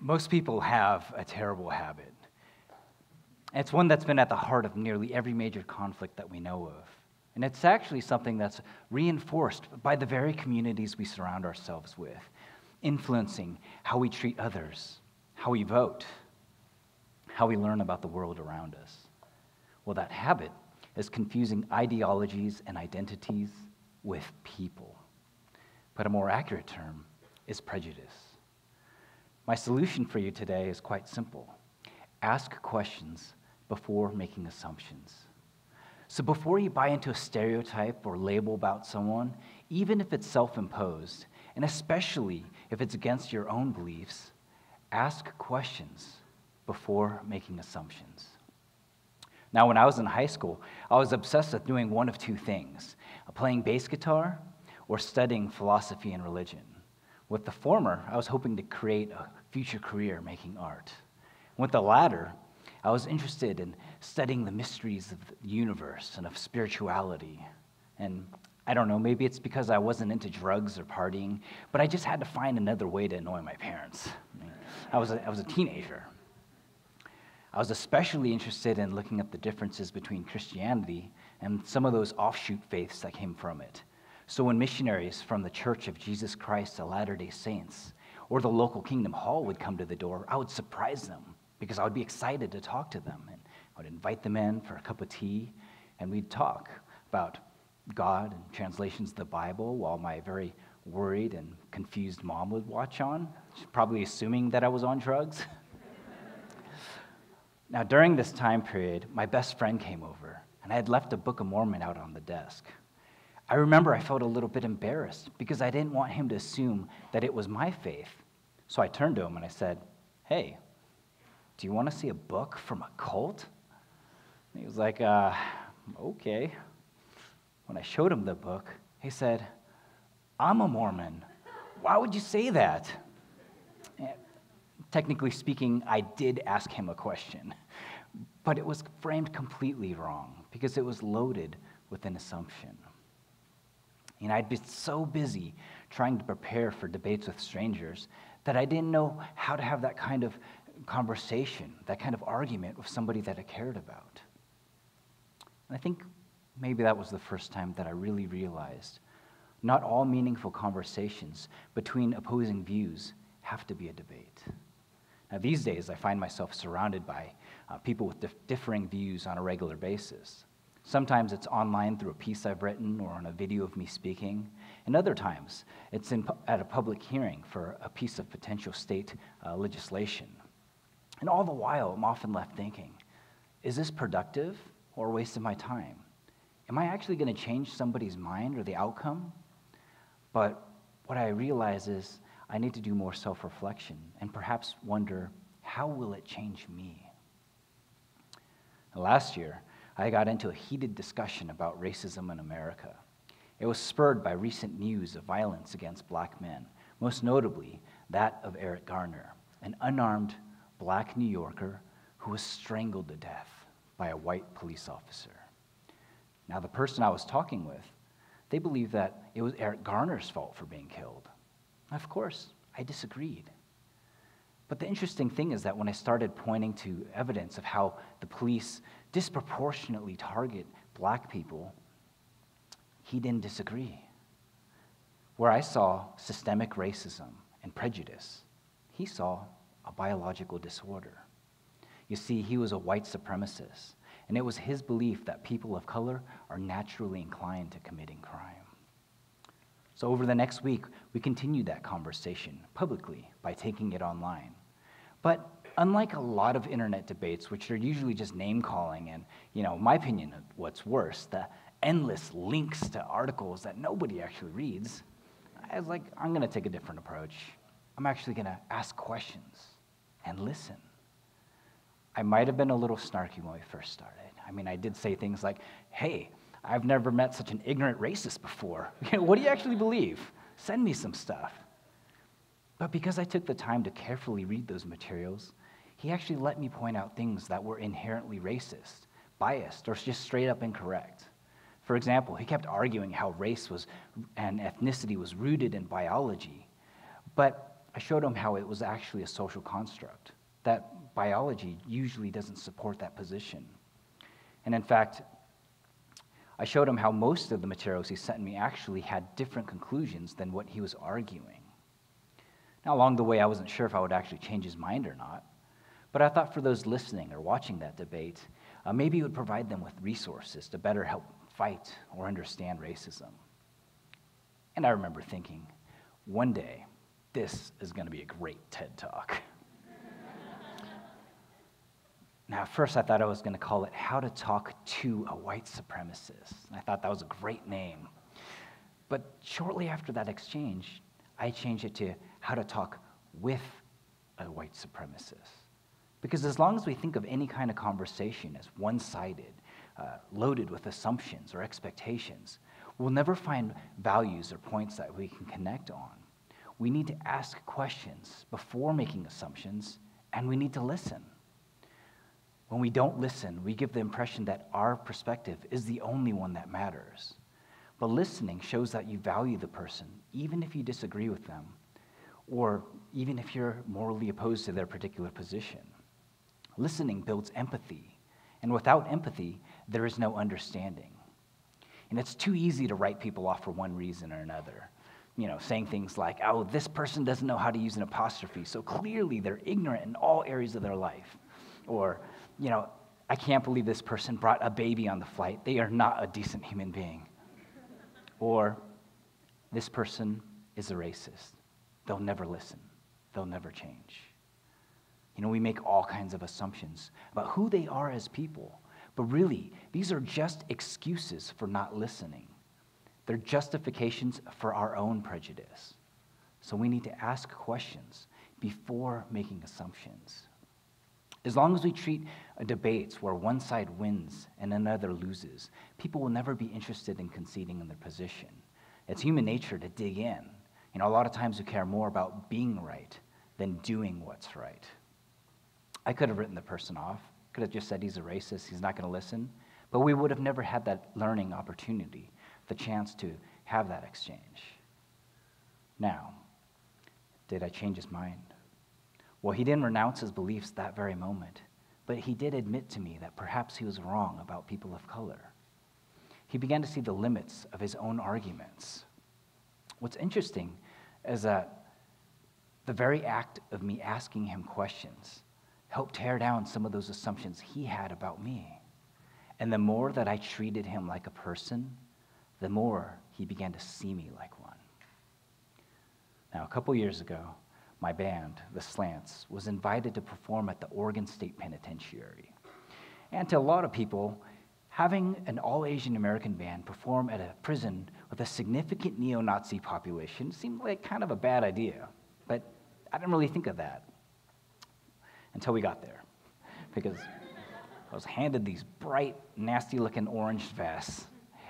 Most people have a terrible habit. It's one that's been at the heart of nearly every major conflict that we know of. And it's actually something that's reinforced by the very communities we surround ourselves with, influencing how we treat others, how we vote, how we learn about the world around us. Well, that habit is confusing ideologies and identities with people. But a more accurate term is prejudice. My solution for you today is quite simple. Ask questions before making assumptions. So before you buy into a stereotype or label about someone, even if it's self-imposed, and especially if it's against your own beliefs, ask questions before making assumptions. Now, when I was in high school, I was obsessed with doing one of two things, playing bass guitar or studying philosophy and religion. With the former, I was hoping to create a future career making art. With the latter, I was interested in studying the mysteries of the universe and of spirituality. And I don't know, maybe it's because I wasn't into drugs or partying, but I just had to find another way to annoy my parents. I was a teenager. I was especially interested in looking at the differences between Christianity and some of those offshoot faiths that came from it. So when missionaries from the Church of Jesus Christ of Latter-day Saints or the local Kingdom Hall would come to the door, I would surprise them because I would be excited to talk to them. And I would invite them in for a cup of tea, and we'd talk about God and translations of the Bible while my very worried and confused mom would watch on, probably assuming that I was on drugs. Now, during this time period, my best friend came over, and I had left a Book of Mormon out on the desk. I remember I felt a little bit embarrassed because I didn't want him to assume that it was my faith. So I turned to him and I said, "Hey, do you want to see a book from a cult?" And he was like, okay. When I showed him the book, he said, "I'm a Mormon. Why would you say that?" And technically speaking, I did ask him a question, but it was framed completely wrong because it was loaded with an assumption. And I'd been so busy trying to prepare for debates with strangers that I didn't know how to have that kind of conversation, that kind of argument with somebody that I cared about. And I think maybe that was the first time that I really realized not all meaningful conversations between opposing views have to be a debate. Now, these days, I find myself surrounded by people with differing views on a regular basis. Sometimes it's online through a piece I've written or on a video of me speaking, and other times it's at a public hearing for a piece of potential state legislation. And all the while, I'm often left thinking, is this productive or a waste of my time? Am I actually going to change somebody's mind or the outcome? But what I realize is I need to do more self-reflection and perhaps wonder, how will it change me? Last year, I got into a heated discussion about racism in America. It was spurred by recent news of violence against black men, most notably that of Eric Garner, an unarmed black New Yorker who was strangled to death by a white police officer. Now, the person I was talking with, they believed that it was Eric Garner's fault for being killed. Of course, I disagreed. But the interesting thing is that when I started pointing to evidence of how the police disproportionately target black people, he didn't disagree. Where I saw systemic racism and prejudice, he saw a biological disorder. You see, he was a white supremacist, and it was his belief that people of color are naturally inclined to committing crime. So over the next week, we continued that conversation publicly by taking it online. But unlike a lot of internet debates, which are usually just name-calling and, my opinion of what's worse, the endless links to articles that nobody actually reads, I was like, I'm going to take a different approach. I'm actually going to ask questions and listen. I might have been a little snarky when we first started. I did say things like, "Hey, I've never met such an ignorant racist before. What do you actually believe? Send me some stuff." But because I took the time to carefully read those materials, he actually let me point out things that were inherently racist, biased, or just straight up incorrect. For example, he kept arguing how race and ethnicity was rooted in biology. But I showed him how it was actually a social construct, that biology usually doesn't support that position. And in fact, I showed him how most of the materials he sent me actually had different conclusions than what he was arguing. Now, along the way, I wasn't sure if I would actually change his mind or not, but I thought for those listening or watching that debate, maybe it would provide them with resources to better help fight or understand racism. And I remember thinking, one day, this is going to be a great TED Talk. Now, at first, I thought I was going to call it How to Talk to a White Supremacist. I thought that was a great name. But shortly after that exchange, I changed it to How to Talk with a White Supremacist. Because as long as we think of any kind of conversation as one-sided, loaded with assumptions or expectations, we'll never find values or points that we can connect on. We need to ask questions before making assumptions, and we need to listen. When we don't listen, we give the impression that our perspective is the only one that matters. But listening shows that you value the person, even if you disagree with them, or even if you're morally opposed to their particular position. Listening builds empathy, and without empathy, there is no understanding. And it's too easy to write people off for one reason or another. Saying things like, oh, this person doesn't know how to use an apostrophe, so clearly they're ignorant in all areas of their life. Or, I can't believe this person brought a baby on the flight. They are not a decent human being. Or, this person is a racist. They'll never listen. They'll never change. We make all kinds of assumptions about who they are as people. But really, these are just excuses for not listening. They're justifications for our own prejudice. So we need to ask questions before making assumptions. As long as we treat debates where one side wins and another loses, people will never be interested in conceding in their position. It's human nature to dig in. A lot of times we care more about being right than doing what's right. I could have written the person off, could have just said he's a racist, he's not going to listen, but we would have never had that learning opportunity, the chance to have that exchange. Now, did I change his mind? Well, he didn't renounce his beliefs that very moment, but he did admit to me that perhaps he was wrong about people of color. He began to see the limits of his own arguments. What's interesting is that the very act of me asking him questions helped tear down some of those assumptions he had about me. And the more that I treated him like a person, the more he began to see me like one. Now, a couple years ago, my band, the Slants, was invited to perform at the Oregon State Penitentiary. And to a lot of people, having an all-Asian American band perform at a prison with a significant neo-Nazi population seemed like kind of a bad idea. But I didn't really think of that until we got there, because I was handed these bright, nasty-looking orange vests.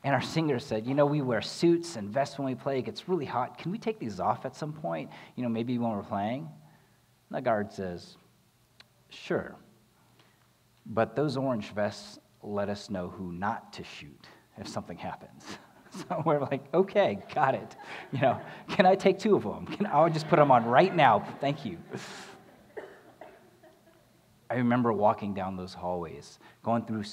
And our singer said, we wear suits and vests when we play. It gets really hot. Can we take these off at some point? Maybe when we're playing? And the guard says, sure. But those orange vests let us know who not to shoot if something happens. So we're like, okay, got it. Can I take 2 of them? I'll just put them on right now. Thank you. I remember walking down those hallways, going through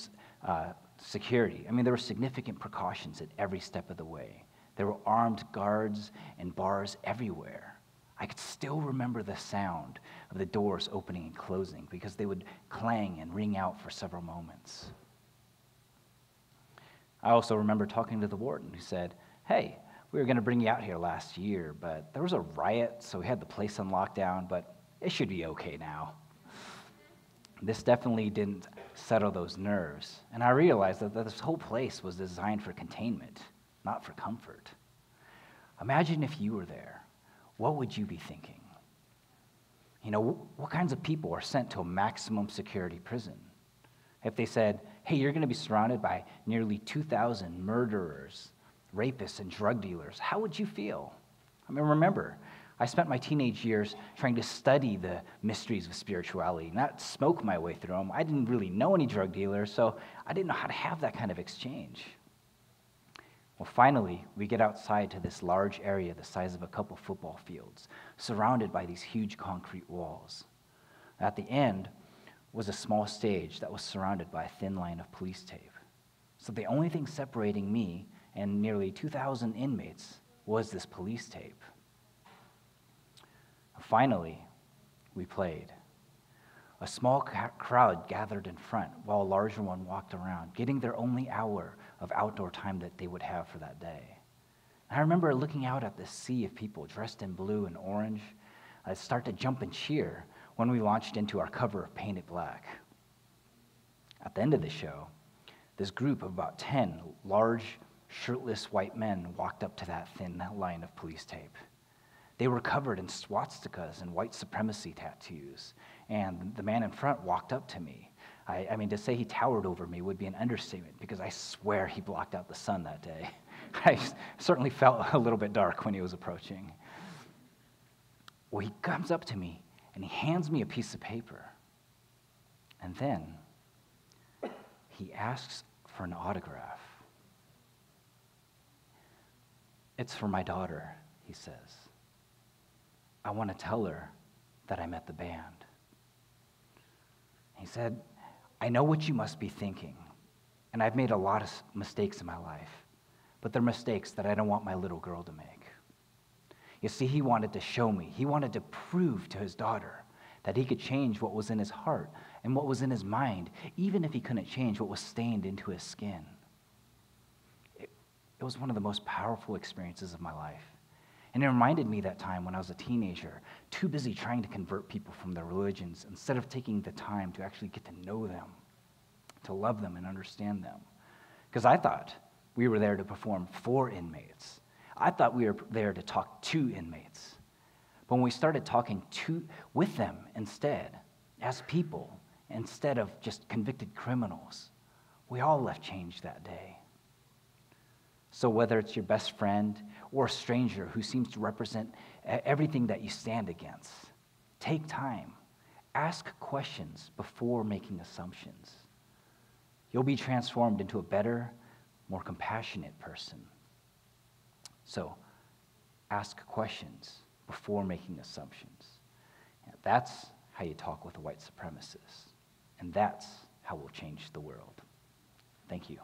security. There were significant precautions at every step of the way. There were armed guards and bars everywhere. I could still remember the sound of the doors opening and closing because they would clang and ring out for several moments. I also remember talking to the warden who said, hey, we were going to bring you out here last year, but there was a riot, so we had the place on lockdown, but it should be okay now. This definitely didn't settle those nerves, and I realized that this whole place was designed for containment, not for comfort. Imagine if you were there. What would you be thinking? What kinds of people are sent to a maximum security prison? If they said, hey, you're going to be surrounded by nearly 2,000 murderers, rapists, and drug dealers, how would you feel? Remember, I spent my teenage years trying to study the mysteries of spirituality, not smoke my way through them. I didn't really know any drug dealers, so I didn't know how to have that kind of exchange. Well, finally, we get outside to this large area the size of a couple football fields, surrounded by these huge concrete walls. At the end was a small stage that was surrounded by a thin line of police tape. So the only thing separating me and nearly 2,000 inmates was this police tape. Finally, we played. A small crowd gathered in front while a larger one walked around, getting their only hour of outdoor time that they would have for that day. And I remember looking out at this sea of people dressed in blue and orange. I'd start to jump and cheer when we launched into our cover of Paint It Black. At the end of the show, this group of about 10 large, shirtless white men walked up to that thin line of police tape. They were covered in swastikas and white supremacy tattoos, and the man in front walked up to me. I mean, to say he towered over me would be an understatement, because I swear he blocked out the sun that day. I certainly felt a little bit dark when he was approaching. Well, he comes up to me, and he hands me a piece of paper. And then he asks for an autograph. "It's for my daughter," he says. "I want to tell her that I'm at the band." He said, "I know what you must be thinking, and I've made a lot of mistakes in my life, but they're mistakes that I don't want my little girl to make." You see, he wanted to show me, he wanted to prove to his daughter that he could change what was in his heart and what was in his mind, even if he couldn't change what was stained into his skin. It was one of the most powerful experiences of my life. And it reminded me that time when I was a teenager, too busy trying to convert people from their religions instead of taking the time to actually get to know them, to love them and understand them. Because I thought we were there to perform for inmates. I thought we were there to talk to inmates. But when we started talking with them instead, as people, instead of just convicted criminals, we all left changed that day. So whether it's your best friend or a stranger who seems to represent everything that you stand against, take time. Ask questions before making assumptions. You'll be transformed into a better, more compassionate person. So ask questions before making assumptions. That's how you talk with a white supremacist. And that's how we'll change the world. Thank you.